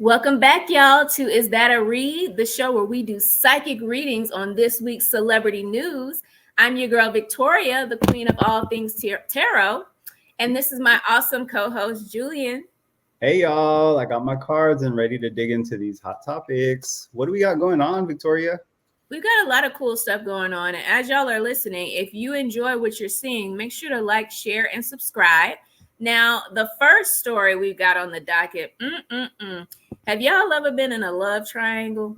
Welcome back, y'all, to Is That a Read? The show where we do psychic readings on this week's celebrity news. I'm your girl, Victoria, the queen of all things tarot. And this is my awesome co-host, Julian. Hey, y'all. I got my cards and ready to dig into these hot topics. What do we got going on, Victoria? We've got a lot of cool stuff going on. And as y'all are listening, if you enjoy what you're seeing, make sure to like, share, and subscribe. Now, the first story we've got on the docket. Have y'all ever been in a love triangle?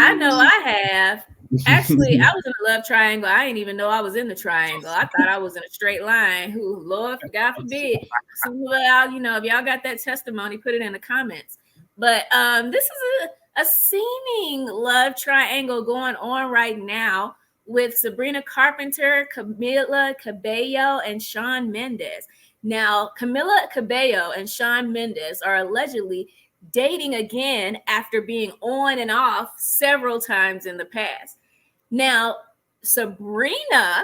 I know I have. Actually, I was in a love triangle. I didn't even know I was in the triangle. I thought I was in a straight line. Who, Lord, God forbid. Some of y'all, if y'all got that testimony, put it in the comments. But this is a seeming love triangle going on right now with Sabrina Carpenter, Camila Cabello, and Shawn Mendes. Now, Camila Cabello and Shawn Mendes are allegedly dating again after being on and off several times in the past. Now, Sabrina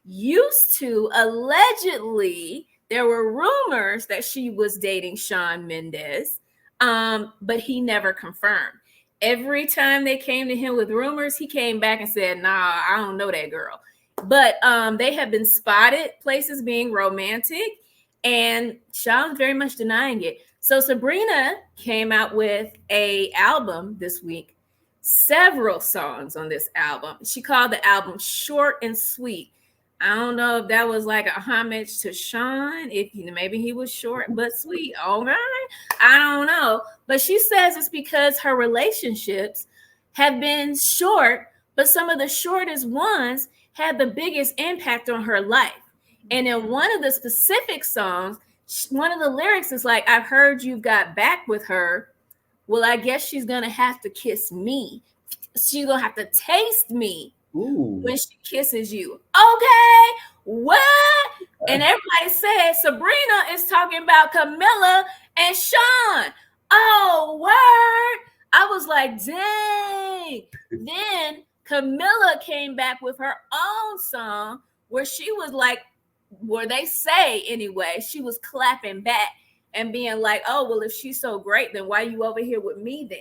used to allegedly, there were rumors that she was dating Shawn Mendes, but he never confirmed. Every time they came to him with rumors, he came back and said, nah, I don't know that girl. But they have been spotted places being romantic, and Shawn's very much denying it. So Sabrina came out with an album this week, several songs on this album. She called the album Short and Sweet. I don't know if that was like a homage to Shawn, if maybe he was short but sweet. All right. I don't know. But she says it's because her relationships have been short, but some of the shortest ones had the biggest impact on her life. And in one of the specific songs, one of the lyrics is like, I've heard you've got back with her. Well, I guess she's going to have to kiss me. She's going to have to taste me. Ooh. When she kisses you. Okay, what? And everybody said Sabrina is talking about Camila and Shawn. Oh, word. I was like, dang. Then Camila came back with her own song where she was like, where they say anyway, she was clapping back and being like, oh, well, if she's so great, then why are you over here with me then?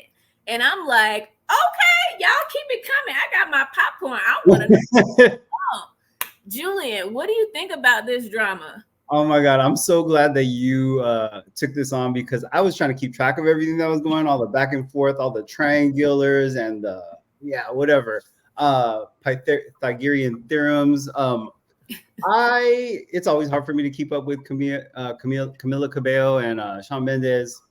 And I'm like, okay, y'all keep it coming. I got my popcorn. I want to know. Julian, what do you think about this drama? Oh my God, I'm so glad that you took this on because I was trying to keep track of everything that was going on, all the back and forth, all the triangulars and whatever. Pythagorean theorems. It's always hard for me to keep up with Camila Cabello and Shawn Mendes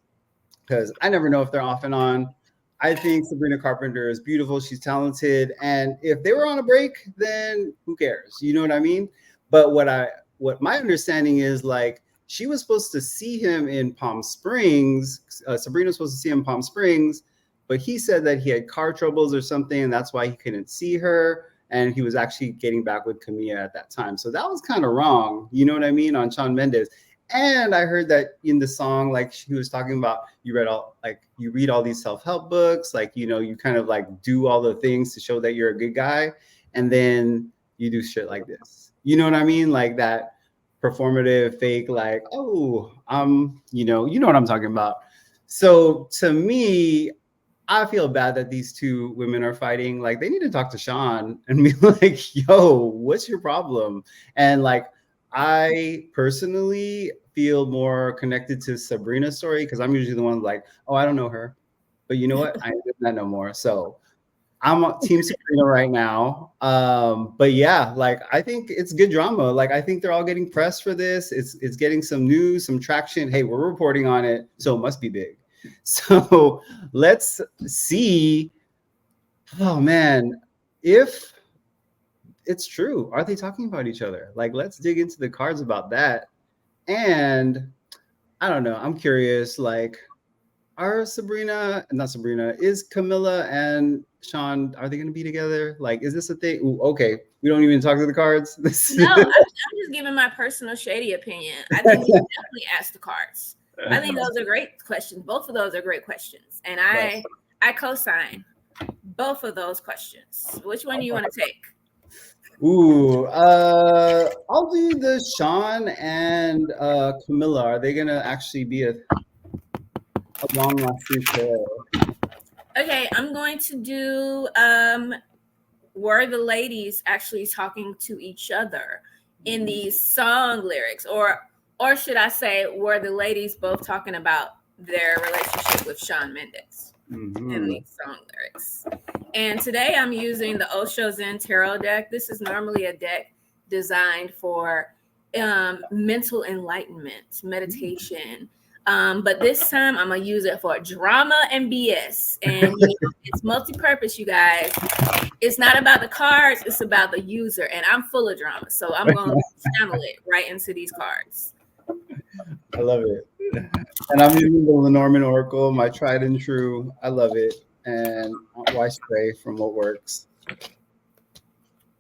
because I never know if they're off and on. I think Sabrina Carpenter is beautiful. She's talented. And if they were on a break, then who cares? You know what I mean? But what my understanding is, like, she was supposed to see him in Palm Springs. Sabrina was supposed to see him in Palm Springs, but he said that he had car troubles or something, and that's why he couldn't see her. And he was actually getting back with Camila at that time. So that was kind of wrong. You know what I mean? On Shawn Mendes. And I heard that in the song, like she was talking about, you read all these self-help books, like, you kind of like do all the things to show that you're a good guy. And then you do shit like this. You know what I mean? Like that performative fake, like, oh, you know what I'm talking about. So to me, I feel bad that these two women are fighting. Like, they need to talk to Shawn and be like, yo, what's your problem? And like, I personally feel more connected to Sabrina's story because I'm usually the one like, oh, I don't know her. But you know what? I ain't doing that no more. So I'm on Team Sabrina right now. But yeah, like, I think it's good drama. Like, I think they're all getting pressed for this. It's getting some news, some traction. Hey, we're reporting on it, so it must be big. So let's see. Oh man, if it's true, are they talking about each other? Like, let's dig into the cards about that. And I don't know, I'm curious, like, is Camila and Shawn, are they going to be together? Like, is this a thing? Ooh, okay, we don't even talk to the cards. No, I'm just giving my personal shady opinion. I think we definitely ask the cards. I think those are great questions. Both of those are great questions. And I co-sign both of those questions. Which one do you want to take? Ooh, I'll do the Shawn and Camila. Are they gonna actually be a long-lasting tale. Okay, I'm going to do were the ladies actually talking to each other in these song lyrics, or should I say, were the ladies both talking about their relationship with Shawn Mendes in these song lyrics? And today I'm using the Osho Zen Tarot deck. This is normally a deck designed for mental enlightenment, meditation. But this time I'm gonna use it for drama and BS. And it's multi-purpose, you guys. It's not about the cards, it's about the user. And I'm full of drama. So I'm gonna channel it right into these cards. I love it. And I'm using the Lenormand Oracle, my tried and true. I love it. And why stray from what works?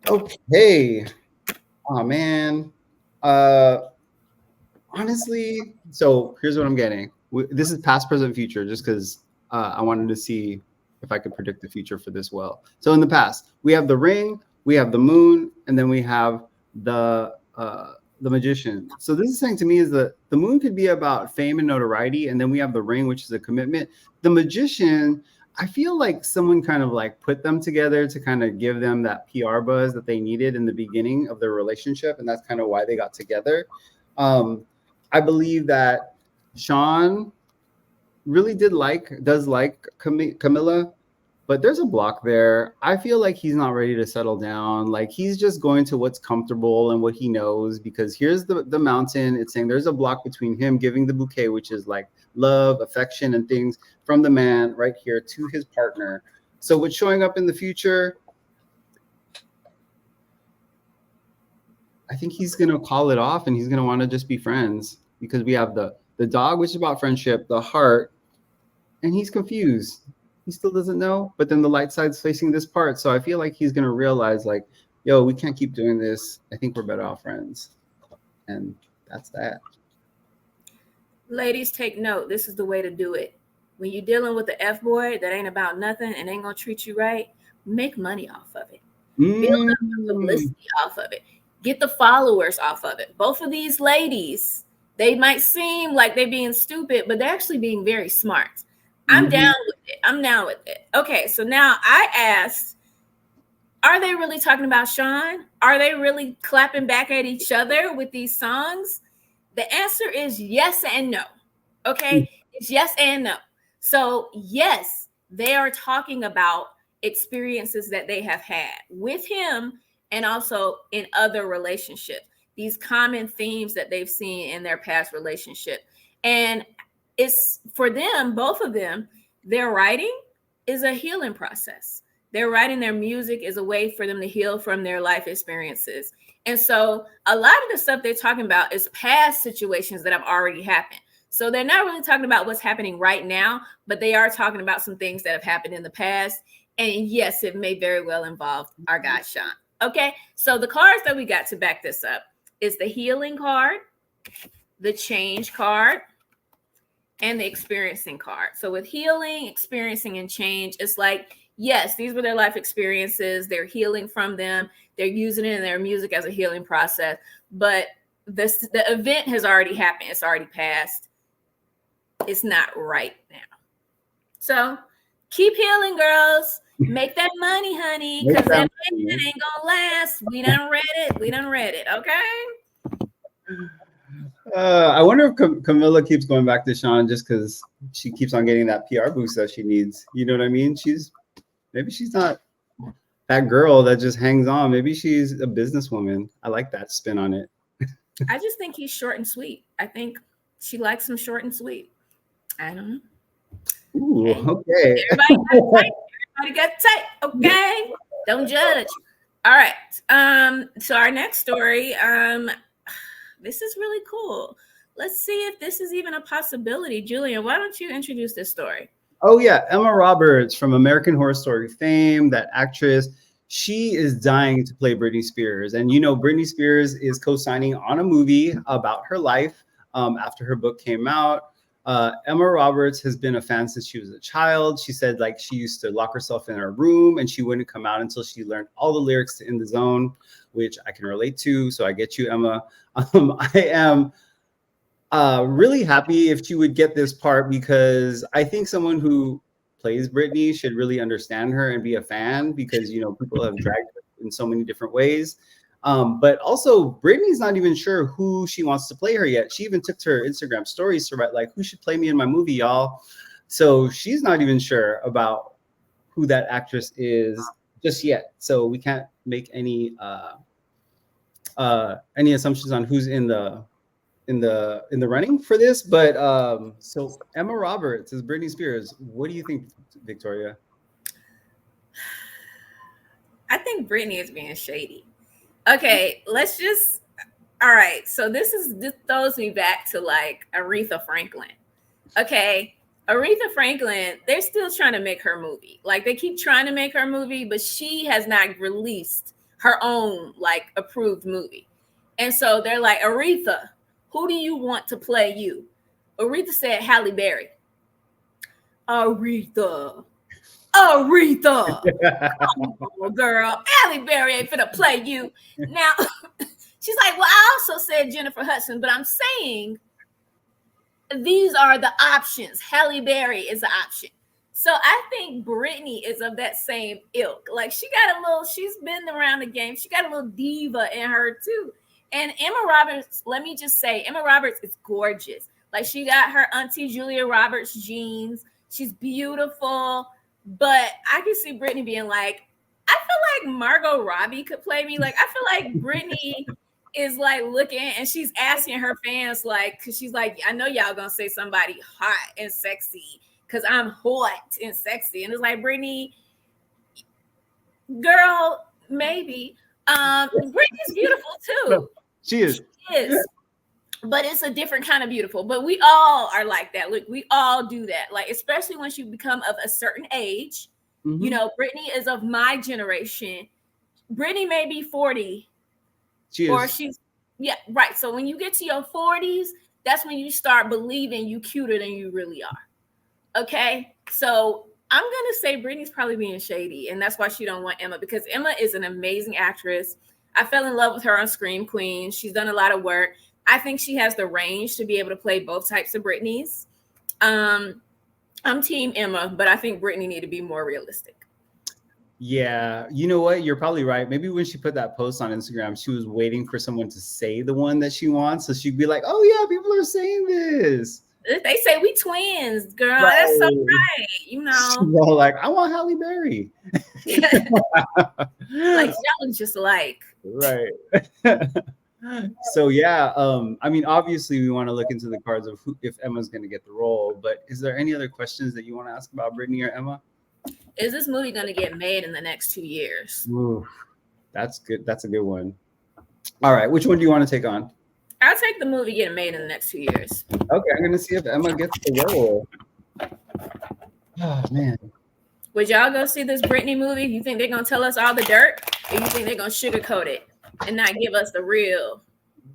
Okay. Oh man. Honestly, so here's what I'm getting. This is past, present, future, just because I wanted to see if I could predict the future for this well. So in the past, we have the ring, we have the moon, and then we have the magician. So this is saying to me is that the moon could be about fame and notoriety, and then we have the ring, which is a commitment. The magician, I feel like someone kind of like put them together to kind of give them that PR buzz that they needed in the beginning of their relationship, and that's kind of why they got together. I believe that Shawn really does like Camila, but there's a block there. I feel like he's not ready to settle down. Like he's just going to what's comfortable and what he knows, because here's the mountain. It's saying there's a block between him giving the bouquet, which is like love, affection, and things from the man right here to his partner. So what's showing up in the future, I think he's going to call it off and he's going to want to just be friends, because we have the dog, which is about friendship, the heart, and he's confused. He still doesn't know, but then the light side's facing this part. So I feel like he's going to realize like, yo, we can't keep doing this. I think we're better off friends. And that's that. Ladies, take note. This is the way to do it. When you're dealing with the F-boy that ain't about nothing and ain't going to treat you right, make money off of it. Build up the publicity off of it. Get the followers off of it. Both of these ladies, they might seem like they're being stupid, but they're actually being very smart. I'm down with it. I'm down with it. Okay, so now I asked, are they really talking about Shawn? Are they really clapping back at each other with these songs? The answer is yes and no. Okay, it's yes and no. So yes, they are talking about experiences that they have had with him and also in other relationships, these common themes that they've seen in their past relationship. And it's for them, both of them, their writing is a healing process. Their writing, their music is a way for them to heal from their life experiences. And so a lot of the stuff they're talking about is past situations that have already happened. So they're not really talking about what's happening right now, but they are talking about some things that have happened in the past. And yes, it may very well involve our guy, Shawn. Okay, so the cards that we got to back this up is the healing card, the change card, and the experiencing card. So with healing, experiencing, and change, it's like, yes, these were their life experiences. They're healing from them. They're using it in their music as a healing process. But the event has already happened. It's already passed. It's not right now. So keep healing, girls. Make that money, honey, because that money ain't gonna last. We done read it. Okay. I wonder if Camila keeps going back to Shawn just because she keeps on getting that PR boost that she needs. You know what I mean? Maybe she's not that girl that just hangs on. Maybe she's a businesswoman. I like that spin on it. I just think he's short and sweet. I think she likes him short and sweet. I don't know. Ooh, okay. Everybody got tight, okay? Don't judge. All right. So our next story, this is really cool. Let's see if this is even a possibility. Julian, why don't you introduce this story? Oh, yeah. Emma Roberts from American Horror Story fame, that actress. She is dying to play Britney Spears. And, you know, Britney Spears is co-signing on a movie about her life after her book came out. Emma Roberts has been a fan since she was a child. She said like she used to lock herself in her room and she wouldn't come out until she learned all the lyrics to In the Zone, which I can relate to. So I get you, Emma. I am Really happy if she would get this part because I think someone who plays Britney should really understand her and be a fan because people have dragged her in so many different ways. But also, Britney's not even sure who she wants to play her yet. She even took to her Instagram stories to write like, "Who should play me in my movie, y'all?" So she's not even sure about who that actress is just yet. So we can't make any assumptions on who's in the running for this. But so Emma Roberts is Britney Spears. What do you think, Victoria? I think Britney is being shady. Okay, all right. So this throws me back to like Aretha Franklin. Okay, Aretha Franklin, they're still trying to make her movie. Like they keep trying to make her movie, but she has not released her own like approved movie. And so they're like, Aretha, who do you want to play you? Aretha said Halle Berry. Aretha. Come on, girl. Halle Berry ain't finna play you. Now, she's like, well, I also said Jennifer Hudson, but I'm saying these are the options. Halle Berry is the option. So I think Britney is of that same ilk. Like she's been around the game. She got a little diva in her too. And Emma Roberts, let me just say, Emma Roberts is gorgeous. Like she got her Auntie Julia Roberts jeans. She's beautiful. But I can see Britney being like, I feel like Margot Robbie could play me. Like, I feel like Britney is like looking and she's asking her fans, like, because she's like, I know y'all gonna say somebody hot and sexy because I'm hot and sexy. And it's like, Britney, girl, maybe. Britney's beautiful too. She is. She is. But it's a different kind of beautiful. But we all are like that. Look, we all do that. Like, especially once you become of a certain age. Mm-hmm. Britney is of my generation. Britney may be 40. Yeah, right. So when you get to your 40s, that's when you start believing you cuter than you really are. Okay? So I'm going to say Britney's probably being shady. And that's why she don't want Emma. Because Emma is an amazing actress. I fell in love with her on Scream Queen. She's done a lot of work. I think she has the range to be able to play both types of Britneys. I'm team Emma, but I think Britney need to be more realistic. Yeah, you know what? You're probably right. Maybe when she put that post on Instagram, she was waiting for someone to say the one that she wants. So she'd be like, oh yeah, people are saying this. They say we twins, girl. Right. That's so right. She's all like, I want Halle Berry. Like y'all just alike. Right. So yeah, I mean, obviously we want to look into the cards of if Emma's going to get the role, but is there any other questions that you want to ask about Britney or Emma? Is this movie going to get made in the next 2 years? Ooh, that's good. That's a good one. All right, which one do you want to take on? I'll take the movie getting made in the next 2 years. Okay, I'm going to see if Emma gets the role. Oh man. Would y'all go see this Britney movie? You think they're going to tell us all the dirt, or you think they're going to sugarcoat it and not give us the real?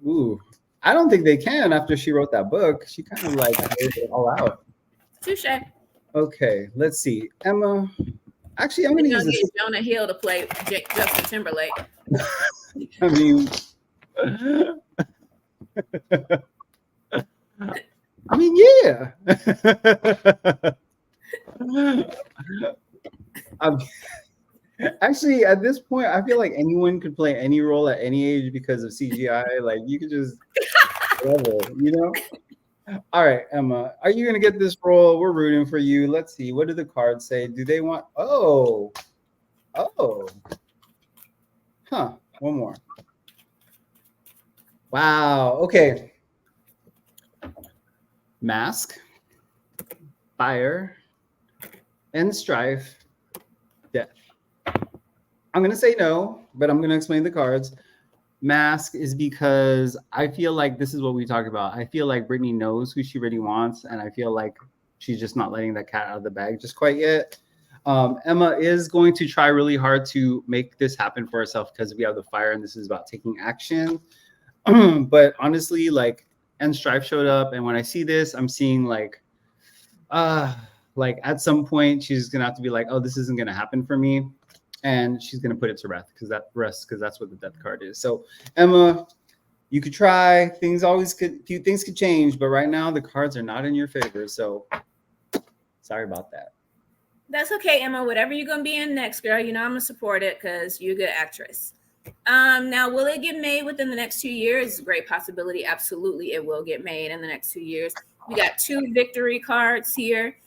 Ooh, I don't think they can. After she wrote that book, she kind of like laid it all out. Touche. Okay, let's see. Emma. Actually, I'm going to use get Jonah Hill to play Justin Timberlake. I mean, yeah. Actually, at this point, I feel like anyone could play any role at any age because of CGI. Like, you could just, whatever, All right, Emma, are you going to get this role? We're rooting for you. Let's see. What do the cards say? Do they want... Oh. Huh. One more. Wow. Okay. Mask, fire, and strife, death. I'm going to say no, but I'm going to explain the cards. Mask is because I feel like this is what we talked about. I feel like Britney knows who she really wants, and I feel like she's just not letting that cat out of the bag just quite yet. Emma is going to try really hard to make this happen for herself because we have the fire, and this is about taking action. But honestly, and Strife showed up, and when I see this, I'm seeing like at some point she's gonna have to be like, oh, this isn't gonna happen for me. And she's going to put it to rest because that's what the death card is. So, Emma, you could try. Few things could change, but right now the cards are not in your favor. So sorry about that. That's okay, Emma. Whatever you're gonna be in next, girl, I'm gonna support it because you're a good actress. Now, will it get made within the next 2 years? Great possibility. Absolutely, it will get made in the next 2 years. We got 2 victory cards here,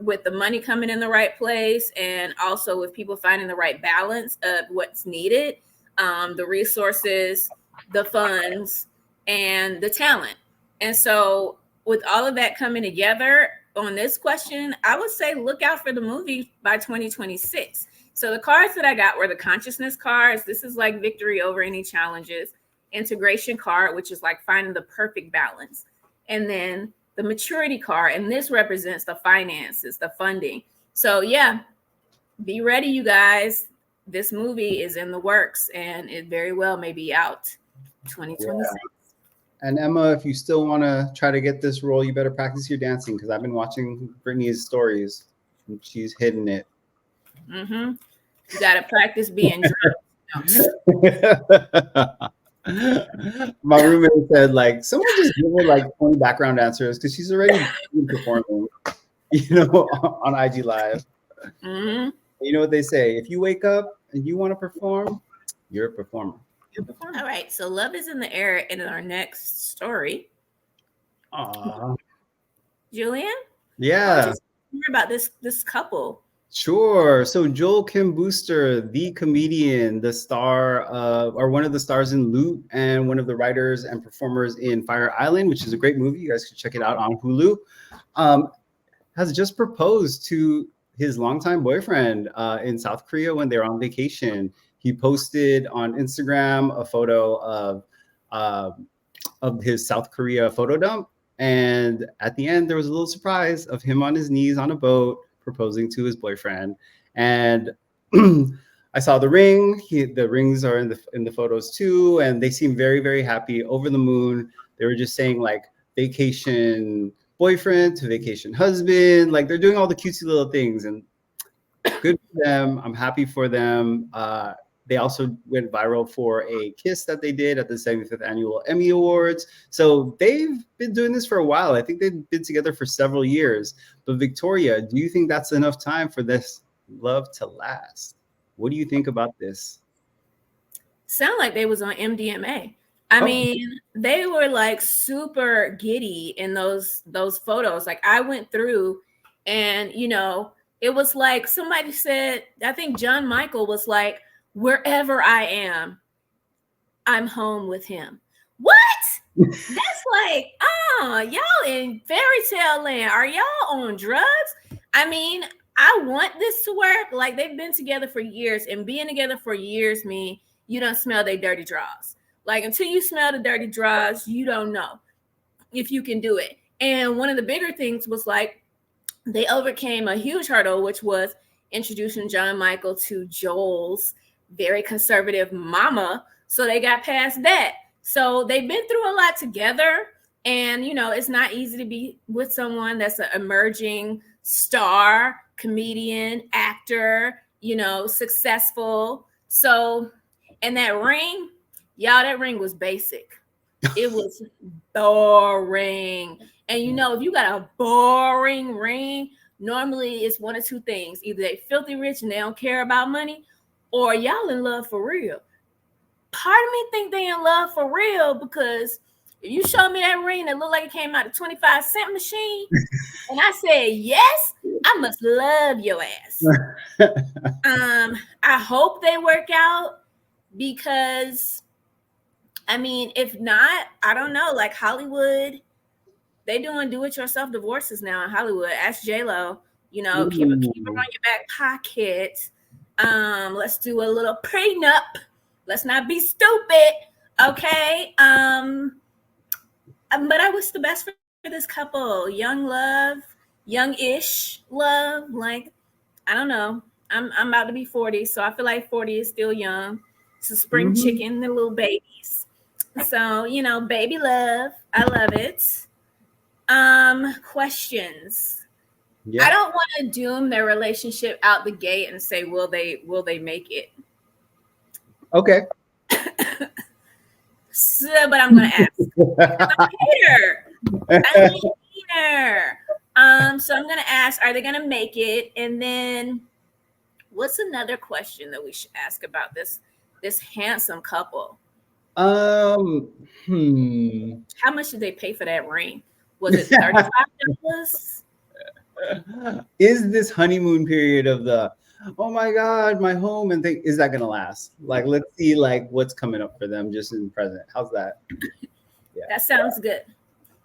with the money coming in the right place, and also with people finding the right balance of what's needed, the resources, the funds, and the talent. And so, with all of that coming together on this question, I would say look out for the movie by 2026. So the cards that I got were the consciousness cards. This is like victory over any challenges. Integration card, which is like finding the perfect balance. And then the maturity card. And this represents the finances, the funding. So yeah, be ready, you guys. This movie is in the works and it very well may be out 2026. Yeah. And Emma, if you still want to try to get this role, you better practice your dancing because I've been watching Britney's stories and she's hitting it. Mm-hmm. You gotta practice being drunk. My roommate said, like, someone just give her like 20 background dancers because she's already performing, on IG Live. Mm-hmm. You know what they say? If you wake up and you want to perform, you're a performer. All right. So love is in the air in our next story. Aww. Julian? Yeah. Hear about this couple. Sure. So Joel Kim Booster, the comedian, the star or one of the stars in Loot and one of the writers and performers in Fire Island, which is a great movie. You guys can check it out on Hulu. Has just proposed to his longtime boyfriend in South Korea when they were on vacation. He posted on Instagram a photo of his South Korea photo dump. And at the end, there was a little surprise of him on his knees on a boat proposing to his boyfriend. And I saw the ring. The rings are in the photos too. And they seem very, very happy, over the moon. They were just saying like vacation boyfriend to vacation husband. Like they're doing all the cutesy little things and good for them. I'm happy for them. They also went viral for a kiss that they did at the 75th Annual Emmy Awards. So they've been doing this for a while. I think they've been together for several years. But Victoria, do you think that's enough time for this love to last? What do you think about this? Sound like they was on MDMA. I mean, they were like super giddy in those photos. Like I went through and, it was like somebody said, I think John Michael was like, wherever I am, I'm home with him. What? That's like, y'all in fairy tale land. Are y'all on drugs? I mean, I want this to work. Like they've been together for years, and being together for years mean you don't smell their dirty drawers. Like until you smell the dirty drawers, you don't know if you can do it. And one of the bigger things was like they overcame a huge hurdle, which was introducing John Michael to Joel's very conservative mama. So they got past that. So they've been through a lot together. And, it's not easy to be with someone that's an emerging star, comedian, actor, successful. So, and that ring, that ring was basic. It was boring. And, if you got a boring ring, normally it's one of two things. Either they filthy rich and they don't care about money, or y'all in love for real. Part of me think they in love for real because if you show me that ring that looked like it came out of 25-cent machine, and I said yes, I must love your ass. I hope they work out because, I mean, if not, I don't know. Like Hollywood, they doing do-it-yourself divorces now in Hollywood. Ask J-Lo, keep it on your back pocket. Let's do a little prenup. Let's not be stupid. Okay. But I wish the best for this couple. Young love, young-ish love. Like, I don't know. I'm about to be 40, so I feel like 40 is still young. It's a spring chicken, the little babies. So, baby love. I love it. Questions. Yeah. I don't want to doom their relationship out the gate and say, will they make it? Okay. So, but I'm gonna ask. Hater. I'm a hater. So I'm gonna ask, are they gonna make it? And then what's another question that we should ask about this handsome couple? Um, hmm. How much did they pay for that ring? Was it $35? Is this honeymoon period of the oh my god, my home and thing, is that gonna last? Like, let's see like what's coming up for them just in present. How's that? Yeah. That sounds good.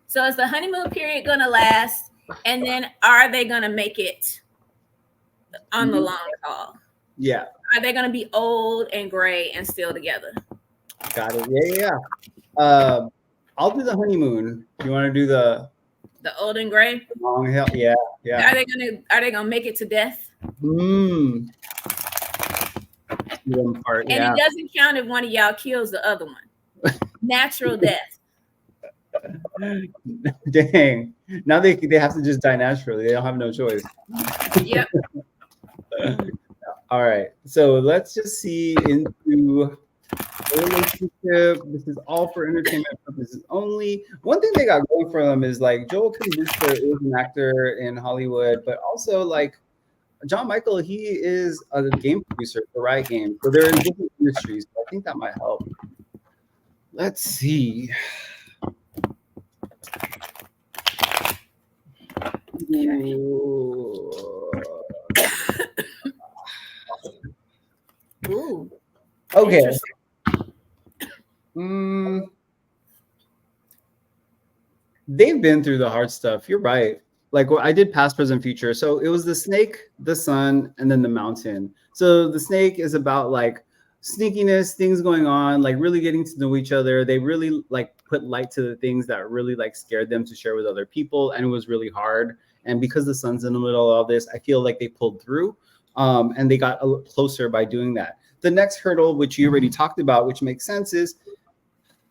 So is the honeymoon period gonna last? And then are they gonna make it on the long haul? Yeah. Are they gonna be old and gray and still together? Got it. Yeah. I'll do the honeymoon. You want to do the old and gray? Long haul? Yeah. Are they gonna make it to death? One part, and it doesn't count if one of y'all kills the other one. Natural death. Dang. Now they have to just die naturally. They don't have no choice. Yep. All right. So let's just see into a relationship. This is all for entertainment purposes only. One thing they got going for them is like Joel Kim Booster is an actor in Hollywood, but also like John Michael, he is a game producer for Riot Games. So they're in different industries. So I think that might help. Let's see. Ooh. Okay. They've been through the hard stuff. You're right. Like I did past, present, future. So it was the snake, the sun, and then the mountain. So the snake is about like sneakiness, things going on, like really getting to know each other. They really like put light to the things that really like scared them to share with other people, and it was really hard. And because the sun's in the middle of all this, I feel like they pulled through, and they got a little closer by doing that. The next hurdle, which you already talked about, which makes sense, is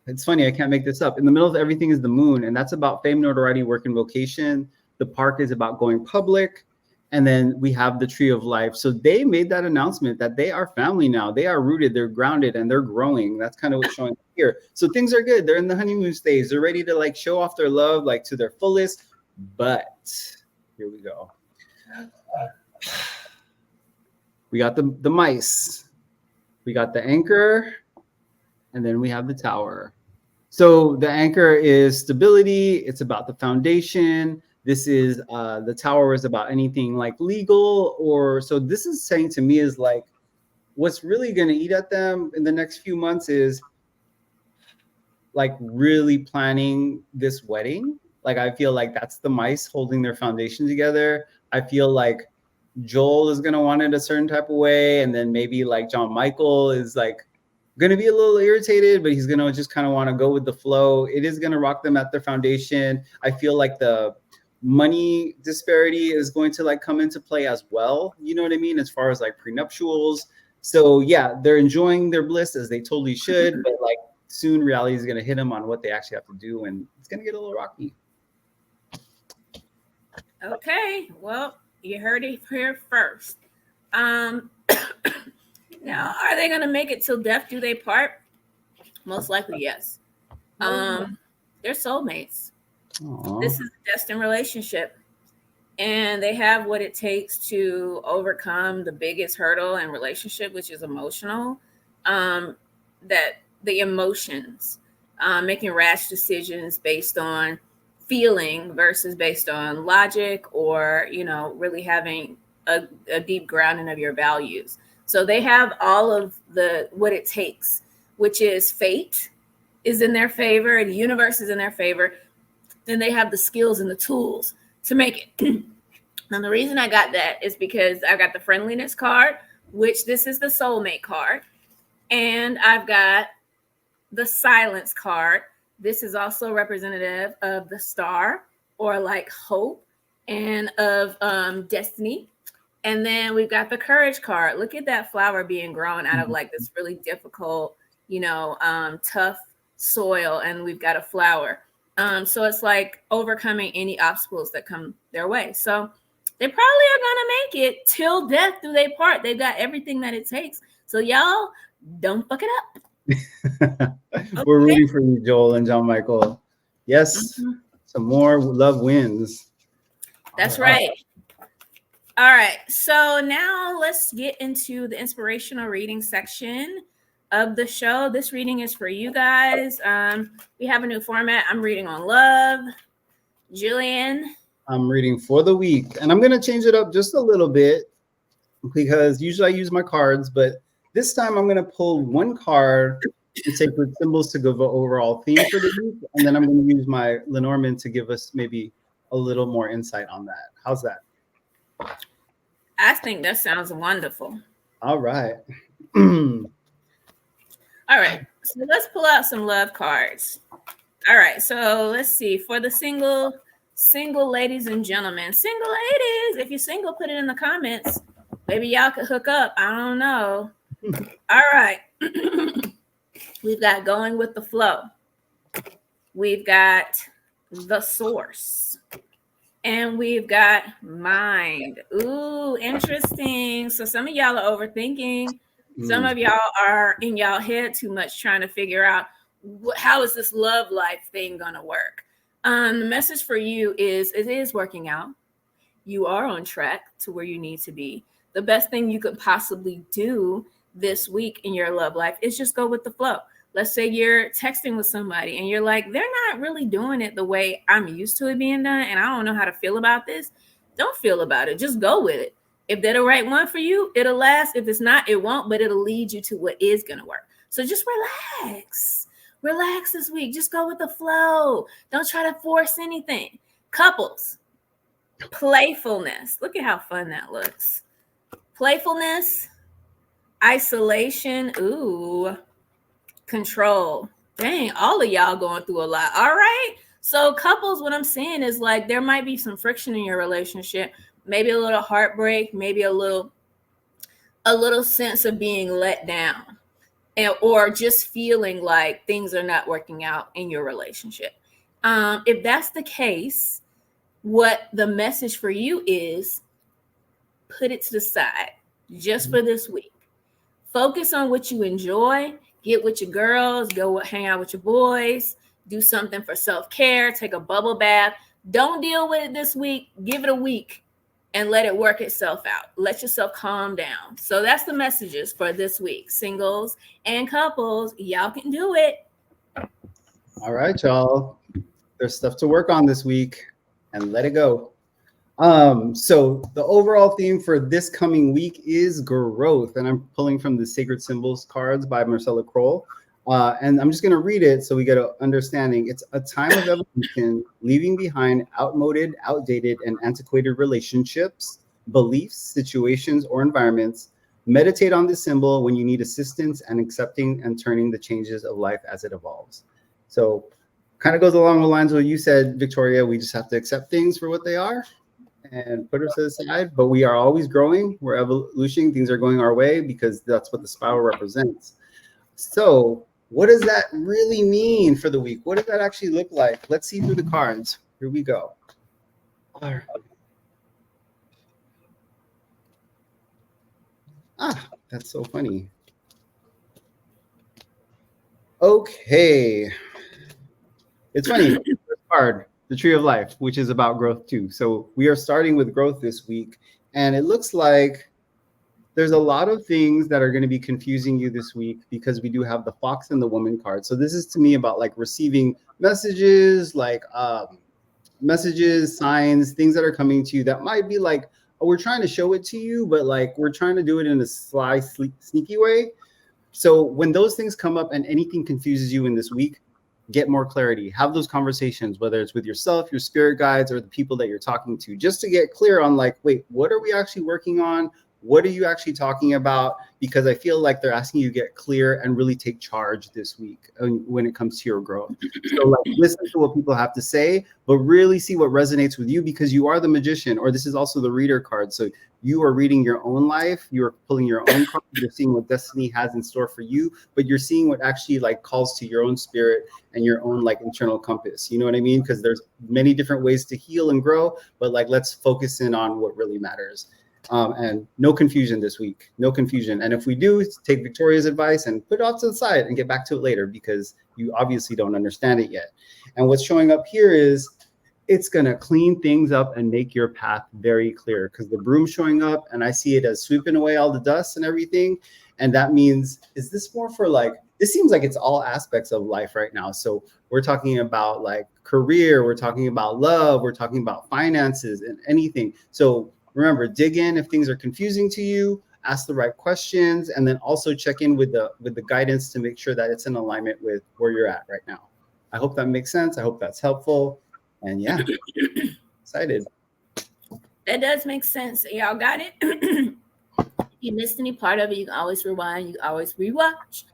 it's funny, I can't make this up. In the middle of everything is the moon, and that's about fame, notoriety, work, and vocation. The park is about going public. And then we have the tree of life. So they made that announcement that they are family now. They are rooted, they're grounded, and they're growing. That's kind of what's showing here. So things are good. They're in the honeymoon stage. They're ready to like show off their love like to their fullest. But here we go. We got the mice. We got the anchor. And then we have the tower. So the anchor is stability. It's about the foundation. This is the tower is about anything like legal or so this is saying to me is like what's really going to eat at them in the next few months is like really planning this wedding. Like I feel like that's the mice holding their foundation together. I feel like Joel is going to want it a certain type of way. And then maybe like John Michael is like going to be a little irritated, but he's going to just kind of want to go with the flow. It is going to rock them at their foundation. I feel like the money disparity is going to like come into play as well. You know what I mean? As far as like prenuptials. So yeah, they're enjoying their bliss as they totally should, but like soon reality is going to hit them on what they actually have to do. And it's going to get a little rocky. Okay. Well, you heard it here first. Now, are they going to make it till death do they part? Most likely, yes. They're soulmates. Aww. This is a destined relationship, and they have what it takes to overcome the biggest hurdle in relationship, which is emotional. That the emotions, making rash decisions based on feeling versus based on logic, or really having a deep grounding of your values. So they have all of what it takes, which is fate is in their favor, the universe is in their favor. Then they have the skills and the tools to make it. Now, the reason I got that is because I got the friendliness card, which this is the soulmate card. And I've got the silence card. This is also representative of the star or like hope and of destiny. And then we've got the courage card. Look at that flower being grown out of like this really difficult, tough soil. And we've got a flower. So it's like overcoming any obstacles that come their way. So they probably are going to make it till death do they part. They've got everything that it takes. So y'all don't fuck it up. We're Okay. rooting for you, Joel and John Michael. Yes, Mhm. some more love wins. That's All right. right. All right. So now let's get into the inspirational reading section of the show. This reading is for you guys. We have a new format. I'm reading on love. Julian. I'm reading for the week, and I'm going to change it up just a little bit because usually I use my cards, but this time I'm going to pull one card and sacred symbols to give the overall theme for the week, and then I'm going to use my Lenormand to give us maybe a little more insight on that. How's that? I think that sounds wonderful. All right. All right. So let's pull out some love cards. All right. So let's see. For the single ladies and gentlemen, single ladies, if you're single, put it in the comments. Maybe y'all could hook up. I don't know. All right. We've got going with the flow. We've got the source. And we've got mind. Ooh, interesting. So some of y'all are overthinking. Some of y'all are in y'all head too much trying to figure out how is this love life thing going to work. The message for you is it is working out. You are on track to where you need to be. The best thing you could possibly do this week in your love life is just go with the flow. Let's say you're texting with somebody and you're like, they're not really doing it the way I'm used to it being done, and I don't know how to feel about this. Don't feel about it. Just go with it. If they're the right one for you, it'll last. If it's not, it won't, but it'll lead you to what is going to work. So just relax. Relax this week. Just go with the flow. Don't try to force anything. Couples, playfulness. Look at how fun that looks. Playfulness, isolation. Ooh. Control. Dang, all of y'all going through a lot. All right. So couples, what I'm saying is like there might be some friction in your relationship, maybe a little heartbreak, maybe a little sense of being let down, and or just feeling like things are not working out in your relationship. If that's the case, what the message for you is, put it to the side just for this week. Focus on what you enjoy. Get with your girls, go hang out with your boys, do something for self-care, take a bubble bath. Don't deal with it this week. Give it a week and let it work itself out. Let yourself calm down. So that's the messages for this week. Singles and couples, y'all can do it. All right, y'all. There's stuff to work on this week and let it go. So the overall theme for this coming week is growth, and I'm pulling from the Sacred Symbols cards by Marcella Kroll. And I'm just going to read it so we get an understanding. It's a time of evolution, leaving behind outdated, and antiquated relationships, beliefs, situations, or environments. Meditate on this symbol when you need assistance and accepting and turning the changes of life as it evolves. So kind of goes along the lines of what you said, Victoria. We just have to accept things for what they are and put it to the side, but we are always growing. We're evolution. Things are going our way because that's what the spiral represents. So what does that really mean for the week? What does that actually look like? Let's see through the cards. Here we go. All right. That's so funny. Okay. It's funny. First card, the Tree of Life, which is about growth too. So we are starting with growth this week, and it looks like there's a lot of things that are going to be confusing you this week because we do have the Fox and the Woman card. So this is to me about like receiving messages, like messages, signs, things that are coming to you that might be like, oh, we're trying to show it to you, but like we're trying to do it in a sly, sneaky way. So when those things come up and anything confuses you in this week, get more clarity. Have those conversations, whether it's with yourself, your spirit guides, or the people that you're talking to, just to get clear on like, wait, what are we actually working on? What are you actually talking about? Because I feel like they're asking you to get clear and really take charge this week when it comes to your growth. So like, listen to what people have to say, but really see what resonates with you, because you are the magician, or this is also the reader card. So you are reading your own life. You're pulling your own card. You're seeing what destiny has in store for you, but you're seeing what actually like calls to your own spirit and your own like internal compass. You know what I mean? Because there's many different ways to heal and grow, but like, let's focus in on what really matters. And no confusion this week, no confusion. And if we do, take Victoria's advice and put it off to the side and get back to it later, because you obviously don't understand it yet. And what's showing up here is it's going to clean things up and make your path very clear, because the broom's showing up and I see it as sweeping away all the dust and everything. And that means, is this more for like, this seems like it's all aspects of life right now. So we're talking about like career, we're talking about love, we're talking about finances and anything. So remember, dig in if things are confusing to you, ask the right questions, and then also check in with the guidance to make sure that it's in alignment with where you're at right now. I hope that makes sense. I hope that's helpful. And yeah, excited. That does make sense. Y'all got it? If you missed any part of it, you can always rewind, you can always rewatch.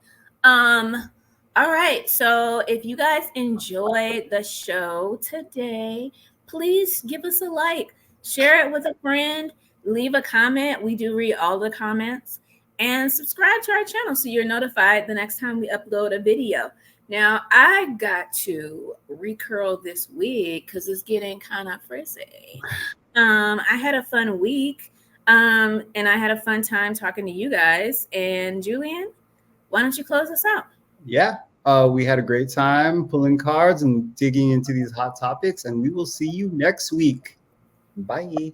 All right. So if you guys enjoyed the show today, please give us a like, share it with a friend, leave a comment. We do read all the comments, and subscribe to our channel so you're notified the next time we upload a video. Now, I got to recurl this wig because it's getting kind of frizzy. I had a fun week, and I had a fun time talking to you guys. And Julian, why don't you close us out? Yeah, we had a great time pulling cards and digging into these hot topics, and we will see you next week. Bye.